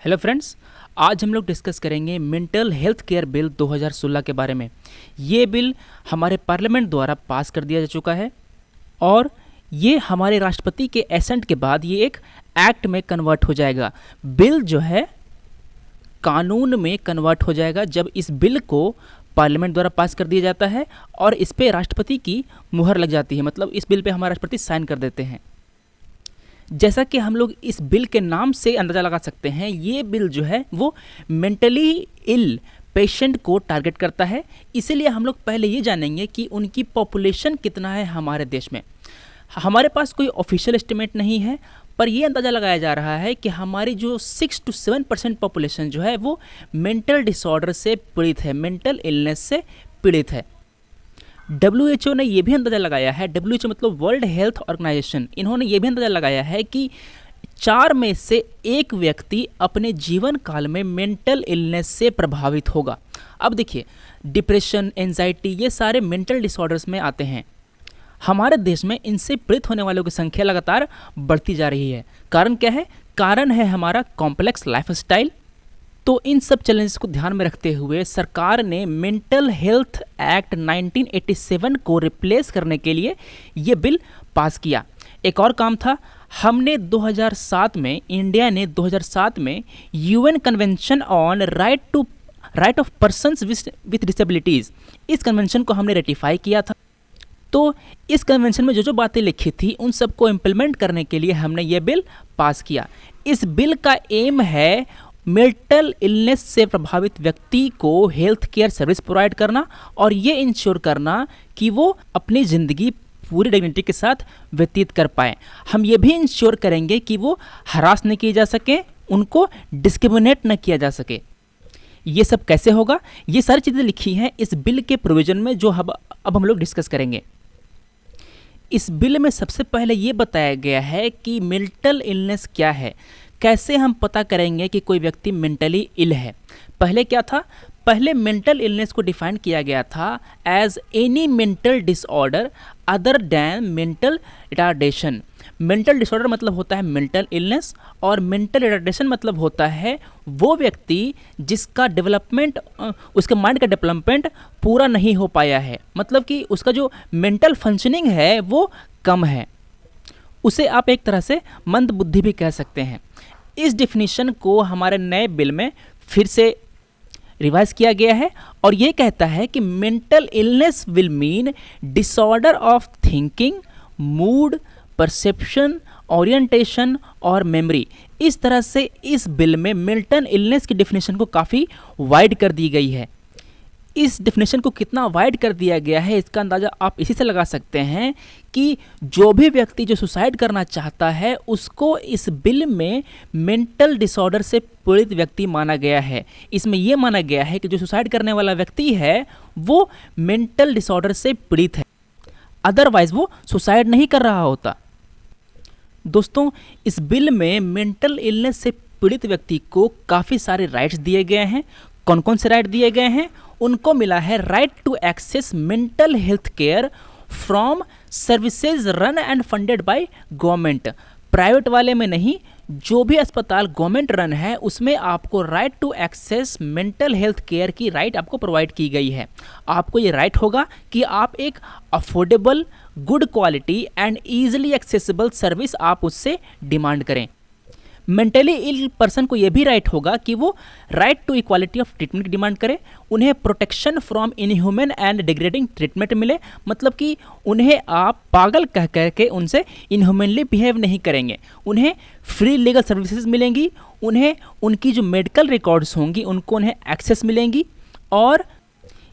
Hello friends, आज हम लोग डिस्कस करेंगे मेंटल हेल्थ केयर बिल 2016 के बारे में। ये बिल हमारे पार्लियामेंट द्वारा पास कर दिया जा चुका है और ये हमारे राष्ट्रपति के एसेंट के बाद ये एक एक्ट में कन्वर्ट हो जाएगा। बिल जो है कानून में कन्वर्ट हो जाएगा जब इस बिल को पार्लियामेंट द्वारा पास कर दिया जाता है और इस पे राष्ट्रपति की मुहर लग जाती है। मतलब इस बिल पे हमारे राष्ट्रपति साइन कर देते हैं। जैसा कि हम लोग इस बिल के नाम से अंदाज़ा लगा सकते हैं, ये बिल जो है वो मेंटली इल पेशेंट को टारगेट करता है। इसीलिए हम लोग पहले ये जानेंगे कि उनकी पॉपुलेशन कितना है हमारे देश में। हमारे पास कोई ऑफिशियल एस्टिमेट नहीं है, पर ये अंदाज़ा लगाया जा रहा है कि हमारी जो 6 to 7% पॉपुलेशन जो है वो मेंटल डिसऑर्डर से पीड़ित है, मेंटल इलनेस से पीड़ित है। WHO ने यह भी अंदाज़ा लगाया है, WHO मतलब वर्ल्ड हेल्थ ऑर्गेनाइजेशन, इन्होंने ये भी अंदाज़ा लगाया है कि 4 में से 1 व्यक्ति अपने जीवन काल में मेंटल इलनेस से प्रभावित होगा। अब देखिए, डिप्रेशन, एंजाइटी, ये सारे मेंटल डिसऑर्डर्स में आते हैं। हमारे देश में इनसे पीड़ित होने वालों की संख्या लगातार बढ़ती जा रही है। कारण क्या है? कारण है हमारा कॉम्प्लेक्स लाइफस्टाइल। तो इन सब चैलेंजेस को ध्यान में रखते हुए सरकार ने मेंटल हेल्थ एक्ट 1987 को रिप्लेस करने के लिए ये बिल पास किया। एक और काम था, हमने 2007 में, इंडिया ने 2007 में UN convention on right of persons with disabilities, इस कन्वेंशन को हमने रेटिफाई किया था। तो इस कन्वेंशन में जो जो बातें लिखी थी उन सबको इम्प्लीमेंट करने के लिए हमने ये बिल पास किया। इस बिल का एम है मेंटल इलनेस से प्रभावित व्यक्ति को हेल्थ केयर सर्विस प्रोवाइड करना और ये इंश्योर करना कि वो अपनी ज़िंदगी पूरी डिग्निटी के साथ व्यतीत कर पाएँ। हम ये भी इंश्योर करेंगे कि वो हरास न किए जा सके, उनको डिस्क्रिमिनेट न किया जा सके। ये सब कैसे होगा? ये सारी चीज़ें लिखी हैं इस बिल के प्रोविज़न में, जो अब हम लोग डिस्कस करेंगे। इस बिल में सबसे पहले ये बताया गया है कि मेंटल इलनेस क्या है, कैसे हम पता करेंगे कि कोई व्यक्ति मेंटली इल है। पहले क्या था? पहले मेंटल इलनेस को डिफाइन किया गया था as any mental disorder other than mental retardation. Mental disorder मतलब होता है मेंटल इलनेस और मेंटल रिटार्डेशन मतलब होता है वो व्यक्ति जिसका डेवलपमेंट, उसके माइंड का डेवलपमेंट पूरा नहीं हो पाया है, मतलब कि उसका जो मेंटल फंक्शनिंग है वो कम है। उसे आप एक तरह से मंद बुद्धि भी कह सकते हैं। इस डिफिनीशन को हमारे नए बिल में फिर से रिवाइज किया गया है और ये कहता है कि mental illness will mean disorder of thinking, mood, perception, orientation और मेमोरी। इस तरह से इस बिल में मेंटल इलनेस की डिफिनीशन को काफ़ी वाइड कर दी गई है। इस डिफिनेशन को कितना वाइड कर दिया गया है इसका अंदाज़ा आप इसी से लगा सकते हैं कि जो भी व्यक्ति जो सुसाइड करना चाहता है उसको इस बिल में मेंटल डिसऑर्डर से पीड़ित व्यक्ति माना गया है। इसमें यह माना गया है कि जो सुसाइड करने वाला व्यक्ति है वो मेंटल डिसऑर्डर से पीड़ित है, अदरवाइज वो सुसाइड नहीं कर रहा होता। दोस्तों, इस बिल में मेंटल इलनेस से पीड़ित व्यक्ति को काफ़ी सारे राइट्स दिए गए हैं। कौन कौन से राइट दिए गए हैं? उनको मिला है right to access mental health care from services run and funded by government. Private वाले में नहीं, जो भी अस्पताल गवर्नमेंट रन है उसमें आपको right to access mental health care की राइट आपको प्रोवाइड की गई है। आपको ये राइट होगा कि आप एक affordable, good quality and easily accessible service आप उससे डिमांड करें। मेंटली इल पर्सन को यह भी राइट होगा कि वो right to equality of treatment की डिमांड करे, उन्हें protection from inhuman and degrading treatment मिले, मतलब कि उन्हें आप पागल कह करके उनसे इनह्यूमनली बिहेव नहीं करेंगे, उन्हें फ्री लीगल सर्विसेज मिलेंगी, उन्हें उनकी जो मेडिकल रिकॉर्ड्स होंगी उनको उन्हें एक्सेस मिलेंगी। और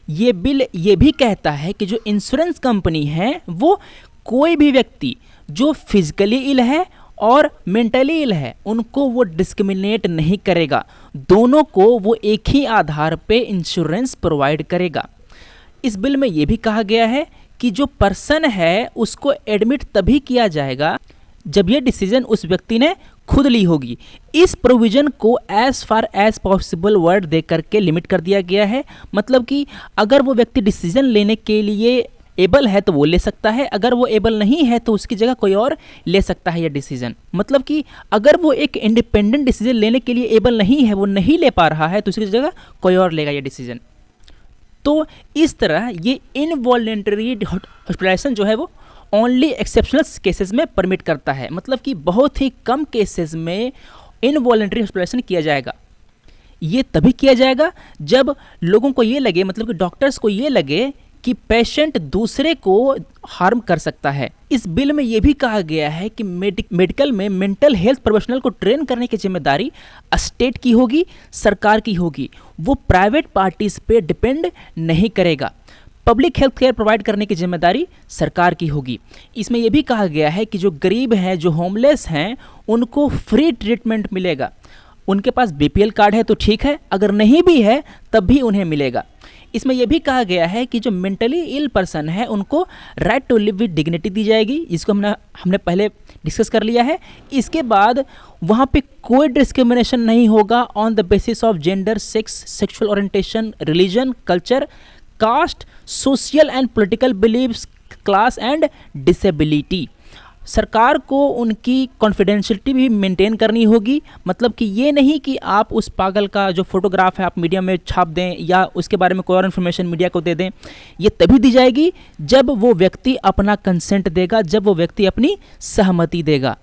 ये बिल ये भी कहता है कि जो इंश्योरेंस कंपनी है वो कोई भी व्यक्ति जो फिजिकली इल है और मेंटली इल है उनको वो डिस्क्रिमिनेट नहीं करेगा, दोनों को वो एक ही आधार पे इंश्योरेंस प्रोवाइड करेगा। इस बिल में ये भी कहा गया है कि जो पर्सन है उसको एडमिट तभी किया जाएगा जब ये डिसीजन उस व्यक्ति ने खुद ली होगी। इस प्रोविज़न को as far as possible worded करके लिमिट कर दिया गया है, मतलब कि अगर वो व्यक्ति डिसीजन लेने के लिए एबल है तो वो ले सकता है, अगर वो एबल नहीं है तो उसकी जगह कोई और ले सकता है ये डिसीजन। मतलब कि अगर वो एक इंडिपेंडेंट डिसीजन लेने के लिए एबल नहीं है, वो नहीं ले पा रहा है, तो उसकी जगह कोई और लेगा ये डिसीजन। तो इस तरह ये इनवॉलेंटरी हॉस्पिटलाइजेशन जो है वो ओनली एक्सेप्शनल केसेस में परमिट करता है। मतलब कि बहुत ही कम केसेस में इनवॉलेंटरी हॉस्पिटलाइजेशन किया जाएगा। ये तभी किया जाएगा जब लोगों को ये लगे, मतलब कि डॉक्टर्स को ये लगे कि पेशेंट दूसरे को हार्म कर सकता है। इस बिल में यह भी कहा गया है कि मेडिकल में मेंटल हेल्थ प्रोफेशनल को ट्रेन करने की जिम्मेदारी स्टेट की होगी, सरकार की होगी। वो प्राइवेट पार्टीज पे डिपेंड नहीं करेगा। पब्लिक हेल्थ केयर प्रोवाइड करने की जिम्मेदारी सरकार की होगी। इसमें यह भी कहा गया है कि जो गरीब हैं, जो होमलेस हैं, उनको फ्री ट्रीटमेंट मिलेगा। उनके पास बीपीएल कार्ड है तो ठीक है, अगर नहीं भी है तब भी उन्हें मिलेगा। इसमें यह भी कहा गया है कि जो मेंटली इल पर्सन है उनको right to live with dignity दी जाएगी। इसको हमने पहले डिस्कस कर लिया है। इसके बाद वहाँ पे कोई डिस्क्रिमिनेशन नहीं होगा on the basis of gender, sex, sexual orientation, religion, culture, caste, social and political believes, class and disability. सरकार को उनकी कॉन्फिडेंशियलिटी भी मेंटेन करनी होगी। मतलब कि ये नहीं कि आप उस पागल का जो फोटोग्राफ है आप मीडिया में छाप दें या उसके बारे में कोई और इन्फॉर्मेशन मीडिया को दे दें। ये तभी दी जाएगी जब वो व्यक्ति अपना कंसेंट देगा, जब वो व्यक्ति अपनी सहमति देगा।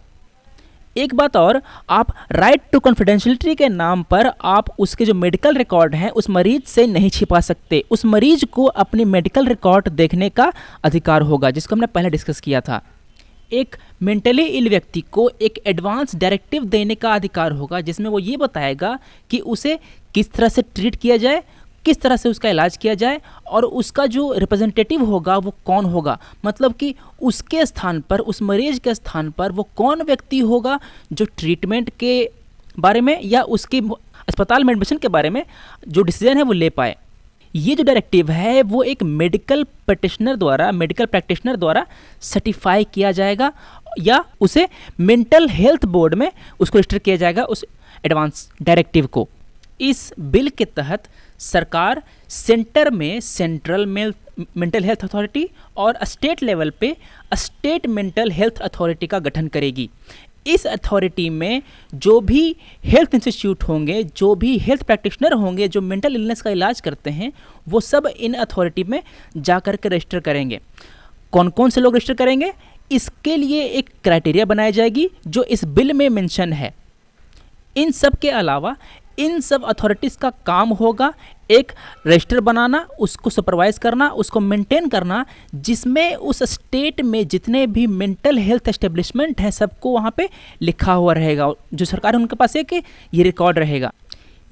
एक बात और, आप राइट टू कॉन्फिडेंशियलिटी के नाम पर आप उसके जो मेडिकल रिकॉर्ड हैं उस मरीज से नहीं छिपा सकते। उस मरीज को अपनी मेडिकल रिकॉर्ड देखने का अधिकार होगा, जिसको हमने पहले डिस्कस किया था। एक मेंटली इल व्यक्ति को एक एडवांस डायरेक्टिव देने का अधिकार होगा, जिसमें वो ये बताएगा कि उसे किस तरह से ट्रीट किया जाए, किस तरह से उसका इलाज किया जाए, और उसका जो रिप्रेजेंटेटिव होगा वो कौन होगा। मतलब कि उसके स्थान पर, उस मरीज के स्थान पर वो कौन व्यक्ति होगा जो ट्रीटमेंट के बारे में या उसके अस्पताल में एडमिशन के बारे में जो डिसीजन है वो ले पाए। ये जो डायरेक्टिव है वो एक मेडिकल प्रैक्टिशनर द्वारा सर्टिफाई किया जाएगा या उसे मेंटल हेल्थ बोर्ड में उसको रजिस्टर किया जाएगा, उस एडवांस डायरेक्टिव को। इस बिल के तहत सरकार सेंटर में सेंट्रल मेंटल हेल्थ अथॉरिटी और स्टेट लेवल पे स्टेट मेंटल हेल्थ अथॉरिटी का गठन करेगी। इस अथॉरिटी में जो भी हेल्थ इंस्टीट्यूट होंगे, जो भी हेल्थ प्रैक्टिशनर होंगे जो मेंटल इलनेस का इलाज करते हैं, वो सब इन अथॉरिटी में जा कर के रजिस्टर करेंगे। कौन कौन से लोग रजिस्टर करेंगे, इसके लिए एक क्राइटेरिया बनाई जाएगी जो इस बिल में मेंशन है। इन सब के अलावा इन सब अथॉरिटीज़ का काम होगा एक रजिस्टर बनाना, उसको सुपरवाइज करना, उसको मेंटेन करना, जिसमें उस स्टेट में जितने भी मेंटल हेल्थ एस्टेब्लिशमेंट हैं सबको वहाँ पे लिखा हुआ रहेगा। जो सरकार है उनके पास एक ये रिकॉर्ड रहेगा।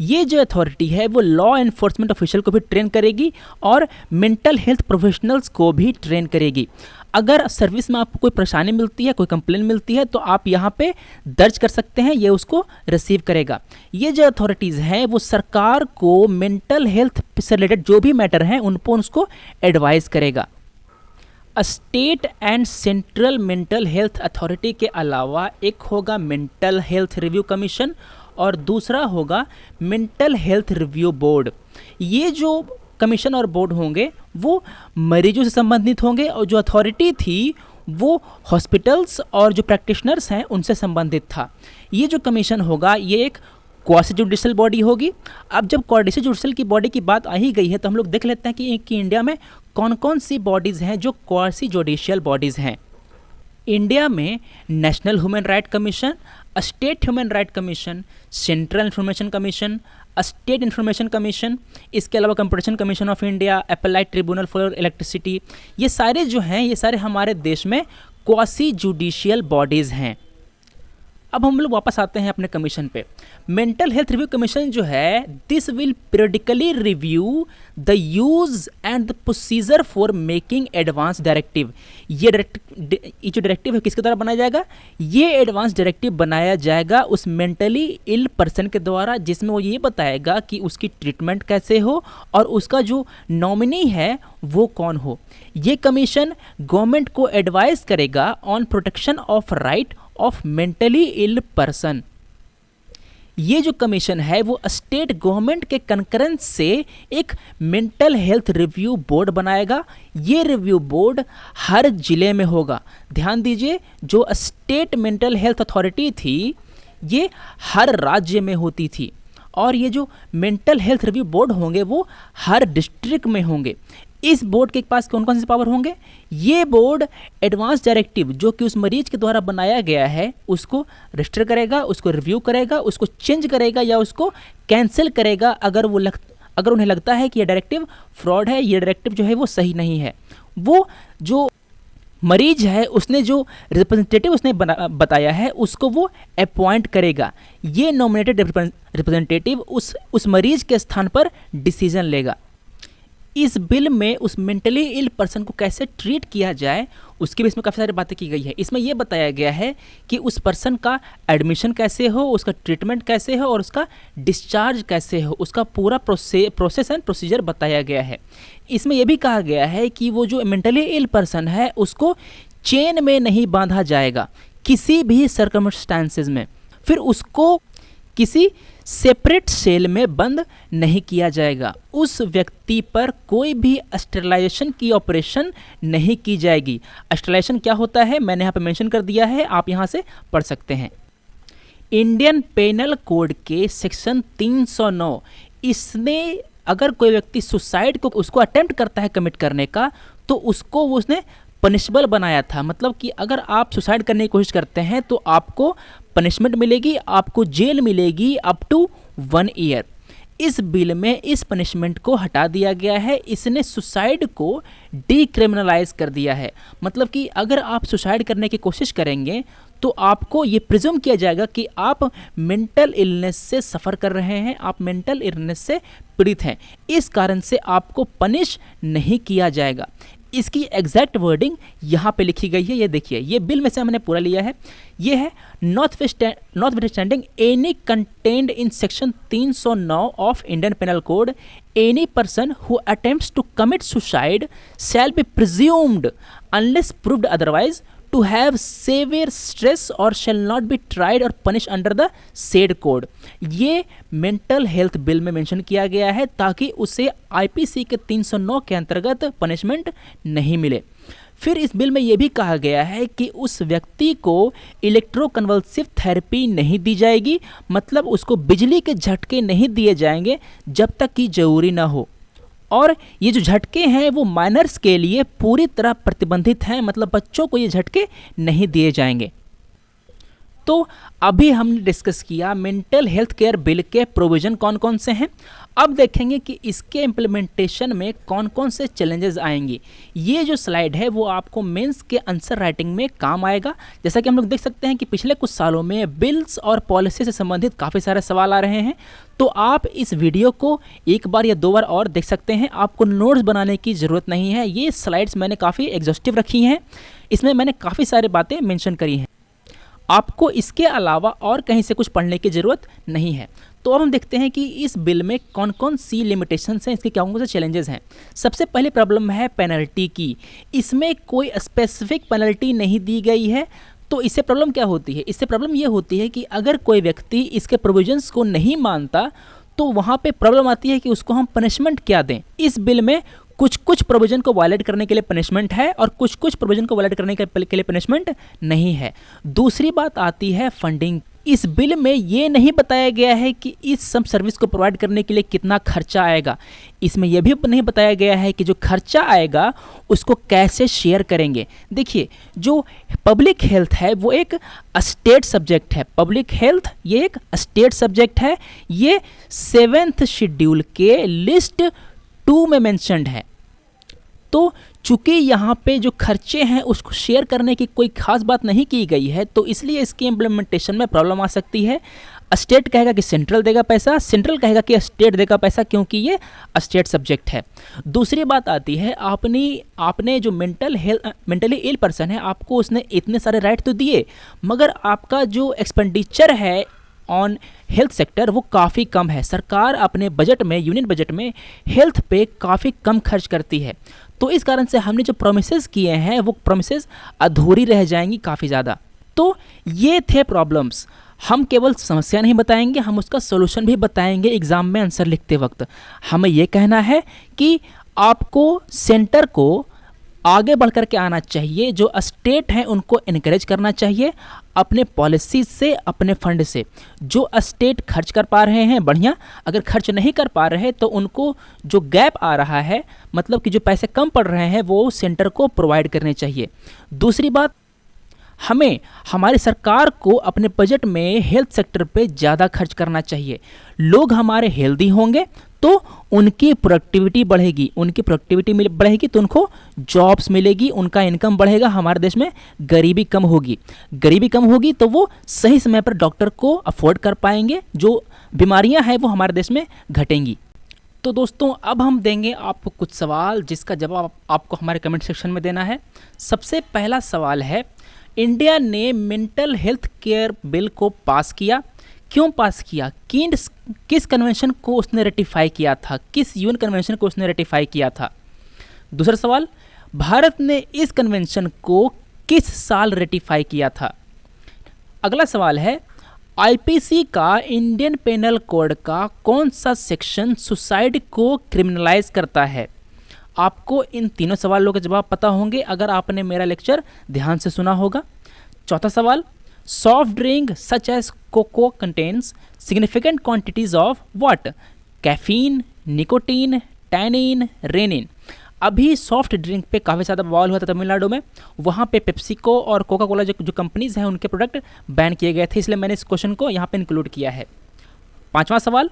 ये जो अथॉरिटी है वो लॉ एनफोर्समेंट ऑफिशियल को भी ट्रेन करेगी और मेंटल हेल्थ प्रोफेशनल्स को भी ट्रेन करेगी। अगर सर्विस में आपको कोई परेशानी मिलती है, कोई कंप्लेन मिलती है, तो आप यहाँ पे दर्ज कर सकते हैं, ये उसको रिसीव करेगा। ये जो अथॉरिटीज़ हैं वो सरकार को मेंटल हेल्थ से रिलेटेड जो भी मैटर हैं उन पर उसको एडवाइस करेगा। State and central mental health authority के अलावा एक होगा मेंटल हेल्थ रिव्यू कमीशन और दूसरा होगा मेंटल हेल्थ रिव्यू बोर्ड। ये जो कमीशन और बोर्ड होंगे वो मरीजों से संबंधित होंगे और जो अथॉरिटी थी वो हॉस्पिटल्स और जो प्रैक्टिशनर्स हैं उनसे संबंधित था। ये जो कमीशन होगा ये एक क्वासी जुडिशियल बॉडी होगी। अब जब क्वासी जुडिशियल की बॉडी की बात आ ही गई है तो हम लोग देख लेते हैं कि इंडिया में कौन कौन सी बॉडीज़ हैं जो क्वासी जुडिशियल बॉडीज़ हैं। इंडिया में national human right commission, state human right commission, central information commission, state information commission, इसके अलावा competition commission of India, appellate tribunal for electricity, ये सारे जो हैं ये सारे हमारे देश में क्वासी जुडिशियल बॉडीज़ हैं। अब हम लोग वापस आते हैं अपने कमीशन पे। मेंटल हेल्थ रिव्यू कमीशन जो है this will periodically review the use and the procedure for making advance directive. ये जो डायरेक्टिव है किसके द्वारा बनाया जाएगा, ये एडवांस डायरेक्टिव बनाया जाएगा उस मेंटली इल पर्सन के द्वारा, जिसमें वो ये बताएगा कि उसकी ट्रीटमेंट कैसे हो और उसका जो नॉमिनी है वो कौन हो। ये कमीशन गवर्नमेंट को एडवाइस करेगा on protection of right of mentally ill person. ये जो कमीशन है वो स्टेट गवर्नमेंट के कंकरेंस से एक मेंटल हेल्थ रिव्यू बोर्ड बनाएगा। ये रिव्यू बोर्ड हर जिले में होगा। ध्यान दीजिए, जो स्टेट मेंटल हेल्थ अथॉरिटी थी ये हर राज्य में होती थी, और ये जो मेंटल हेल्थ रिव्यू बोर्ड होंगे वो हर डिस्ट्रिक्ट में होंगे। इस बोर्ड के पास कौन कौन से पावर होंगे? ये बोर्ड एडवांस डायरेक्टिव जो कि उस मरीज के द्वारा बनाया गया है उसको रजिस्टर करेगा, उसको रिव्यू करेगा, उसको चेंज करेगा या उसको कैंसिल करेगा अगर उन्हें लगता है कि ये डायरेक्टिव फ्रॉड है, ये डायरेक्टिव जो है वो सही नहीं है। वो जो मरीज है उसने जो रिप्रेजेंटेटिव उसने बताया है उसको वो अपॉइंट करेगा। ये नॉमिनेटेड रिप्रेजेंटेटिव उस मरीज के स्थान पर डिसीजन लेगा। इस बिल में उस मेंटली इल पर्सन को कैसे ट्रीट किया जाए उसके भी इसमें काफ़ी सारी बातें की गई है। इसमें यह बताया गया है कि उस पर्सन का एडमिशन कैसे हो, उसका ट्रीटमेंट कैसे हो और उसका डिस्चार्ज कैसे हो, उसका पूरा प्रोसेस एंड प्रोसीजर बताया गया है। इसमें यह भी कहा गया है कि वो जो मेंटली इल पर्सन है उसको चेन में नहीं बांधा जाएगा किसी भी सर्कमस्टांसेस में, फिर उसको किसी सेपरेट सेल में बंद नहीं किया जाएगा, उस व्यक्ति पर कोई भी स्टेरिलाइजेशन की ऑपरेशन नहीं की जाएगी। स्टेरिलाइजेशन क्या होता है मैंने यहाँ पे मेंशन कर दिया है, आप यहाँ से पढ़ सकते हैं। इंडियन पेनल कोड के सेक्शन 309 इसने अगर कोई व्यक्ति सुसाइड को उसको अटेम्प्ट करता है कमिट करने का तो उसको उसने पनिशबल बनाया था। मतलब कि अगर आप सुसाइड करने की कोशिश करते हैं तो आपको पनिशमेंट मिलेगी, आपको जेल मिलेगी अप टू 1 ईयर। इस बिल में इस पनिशमेंट को हटा दिया गया है। इसने सुसाइड को डीक्रिमिनलाइज कर दिया है। मतलब कि अगर आप सुसाइड करने की कोशिश करेंगे तो आपको ये प्रिज्यूम किया जाएगा कि आप मेंटल इलनेस से सफ़र कर रहे हैं, आप मेंटल इलनेस से पीड़ित हैं, इस कारण से आपको पनिश नहीं किया जाएगा। इसकी एग्जैक्ट वर्डिंग यहाँ पे लिखी गई है, ये देखिए, ये बिल में से हमने पूरा लिया है। ये है notwithstanding any content in section 309 of Indian penal code, any person who attempts to commit suicide shall be presumed unless proved otherwise to have severe stress or shall not be tried or punished under the said code। ये mental health bill में mention किया गया है ताकि उसे IPC के 309 के अंतर्गत पनिशमेंट नहीं मिले। फिर इस बिल में यह भी कहा गया है कि उस व्यक्ति को इलेक्ट्रोकन्वल्सिव थेरेपी नहीं दी जाएगी, मतलब उसको बिजली के झटके नहीं दिए जाएंगे जब तक कि जरूरी ना हो। और ये जो झटके हैं वो माइनर्स के लिए पूरी तरह प्रतिबंधित हैं, मतलब बच्चों को ये झटके नहीं दिए जाएंगे। तो अभी हमने डिस्कस किया मेंटल हेल्थ केयर बिल के प्रोविज़न कौन कौन से हैं। अब देखेंगे कि इसके इम्प्लीमेंटेशन में कौन कौन से चैलेंजेस आएंगे। ये जो स्लाइड है वो आपको मेंस के आंसर राइटिंग में काम आएगा। जैसा कि हम लोग देख सकते हैं कि पिछले कुछ सालों में बिल्स और पॉलिसी से संबंधित काफ़ी सारे सवाल आ रहे हैं। तो आप इस वीडियो को एक बार या 2 बार और देख सकते हैं, आपको नोट्स बनाने की ज़रूरत नहीं है। ये स्लाइड्स मैंने काफ़ी एग्जॉस्टिव रखी हैं, इसमें मैंने काफ़ी सारी बातें मेंशन करी हैं, आपको इसके अलावा और कहीं से कुछ पढ़ने की ज़रूरत नहीं है। तो अब हम देखते हैं कि इस बिल में कौन कौन सी लिमिटेशंस हैं, इसके क्या कौन से चैलेंजेस हैं। सबसे पहली प्रॉब्लम है पेनल्टी की। इसमें कोई स्पेसिफिक पेनल्टी नहीं दी गई है। तो इससे प्रॉब्लम क्या होती है? इससे प्रॉब्लम ये होती है कि अगर कोई व्यक्ति इसके प्रोविजंस को नहीं मानता तो वहाँ पे प्रॉब्लम आती है कि उसको हम पनिशमेंट क्या दें। इस बिल में कुछ प्रोविजन को वायलेट करने के लिए पनिशमेंट है और कुछ प्रोविजन को वायलेट करने के लिए पनिशमेंट नहीं है। दूसरी बात आती है फंडिंग। इस बिल में ये नहीं बताया गया है कि इस सब सर्विस को प्रोवाइड करने के लिए कितना खर्चा आएगा। इसमें यह भी नहीं बताया गया है कि जो खर्चा आएगा उसको कैसे शेयर करेंगे। देखिए, जो पब्लिक हेल्थ है वो एक स्टेट सब्जेक्ट है। पब्लिक हेल्थ ये एक स्टेट सब्जेक्ट है। ये 7th शेड्यूल के लिस्ट 2 में मेंशन्ड है। तो चूंकि यहाँ पे जो खर्चे हैं उसको शेयर करने की कोई खास बात नहीं की गई है, तो इसलिए इसकी इम्प्लीमेंटेशन में प्रॉब्लम आ सकती है। स्टेट कहेगा कि सेंट्रल देगा पैसा, सेंट्रल कहेगा कि स्टेट देगा पैसा, क्योंकि ये स्टेट सब्जेक्ट है। दूसरी बात आती है, आपने जो मेंटली इल पर्सन है आपको उसने इतने सारे राइट तो दिए, मगर आपका जो एक्सपेंडिचर है ऑन हेल्थ सेक्टर वो काफ़ी कम है। सरकार अपने बजट में, यूनियन बजट में हेल्थ पे काफ़ी कम खर्च करती है। तो इस कारण से हमने जो प्रोमिसेस किए हैं वो प्रोमिसेस अधूरी रह जाएंगी काफ़ी ज़्यादा। तो ये थे प्रॉब्लम्स। हम केवल समस्या नहीं बताएंगे, हम उसका सोल्यूशन भी बताएंगे एग्ज़ाम में आंसर लिखते वक्त। हमें ये कहना है कि आपको सेंटर को आगे बढ़ कर के आना चाहिए, जो स्टेट हैं उनको इनकरेज करना चाहिए अपने पॉलिसी से, अपने फंड से। जो स्टेट खर्च कर पा रहे हैं बढ़िया, अगर खर्च नहीं कर पा रहे तो उनको जो गैप आ रहा है, मतलब कि जो पैसे कम पड़ रहे हैं, वो सेंटर को प्रोवाइड करने चाहिए। दूसरी बात, हमें हमारी सरकार को अपने बजट में हेल्थ सेक्टर पे ज़्यादा खर्च करना चाहिए। लोग हमारे हेल्दी होंगे तो उनकी प्रोडक्टिविटी बढ़ेगी, उनकी प्रोडक्टिविटी बढ़ेगी तो उनको जॉब्स मिलेगी, उनका इनकम बढ़ेगा, हमारे देश में गरीबी कम होगी। गरीबी कम होगी तो वो सही समय पर डॉक्टर को अफोर्ड कर पाएंगे, जो बीमारियां हैं वो हमारे देश में घटेंगी। तो दोस्तों, अब हम देंगे आपको कुछ सवाल जिसका जवाब आपको हमारे कमेंट सेक्शन में देना है। सबसे पहला सवाल है, इंडिया ने मेंटल हेल्थ केयर बिल को पास किया, क्यों पास किया, किस कन्वेंशन को उसने रेटिफाई किया था, किस यूएन कन्वेंशन को उसने रेटिफाई किया था। दूसरा सवाल, भारत ने इस कन्वेंशन को किस साल रेटिफाई किया था। अगला सवाल है, आईपीसी का, इंडियन पेनल कोड का कौन सा सेक्शन सुसाइड को क्रिमिनलाइज करता है। आपको इन तीनों सवालों के जवाब पता होंगे अगर आपने मेरा लेक्चर ध्यान से सुना होगा। चौथा सवाल, soft drink such as cocoa contains significant quantities of what, caffeine, nicotine, tannin, rennin. अभी सॉफ्ट ड्रिंक पे काफ़ी ज़्यादा बवाल हुआ था तमिलनाडु में, वहाँ पे पेप्सिको और कोका कोला जो कंपनीज हैं उनके प्रोडक्ट बैन किए गए थे, इसलिए मैंने इस क्वेश्चन को यहाँ पे इंक्लूड किया है। पांचवा सवाल,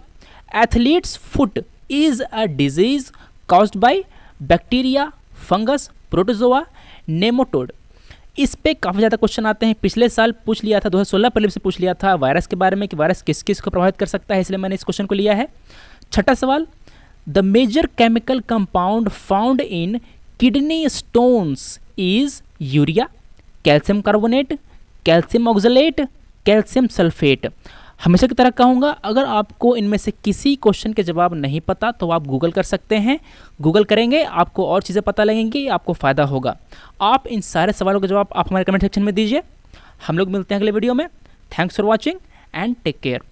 athletes foot is a disease caused by bacteria, fungus, protozoa, nematode. इस पे काफ़ी ज़्यादा क्वेश्चन आते हैं। पिछले साल पूछ लिया था, 2016 प्रीलिम से पूछ लिया था वायरस के बारे में कि वायरस किस किस को प्रभावित कर सकता है, इसलिए मैंने इस क्वेश्चन को लिया है। छठा सवाल, the major chemical compound found in kidney stones is urea, calcium carbonate, calcium oxalate, calcium sulphate. हमेशा की तरह कहूँगा, अगर आपको इनमें से किसी क्वेश्चन के जवाब नहीं पता तो आप गूगल कर सकते हैं। गूगल करेंगे आपको और चीज़ें पता लगेंगी, आपको फ़ायदा होगा। आप इन सारे सवालों के जवाब आप हमारे कमेंट सेक्शन में दीजिए। हम लोग मिलते हैं अगले वीडियो में। Thanks for watching and take care.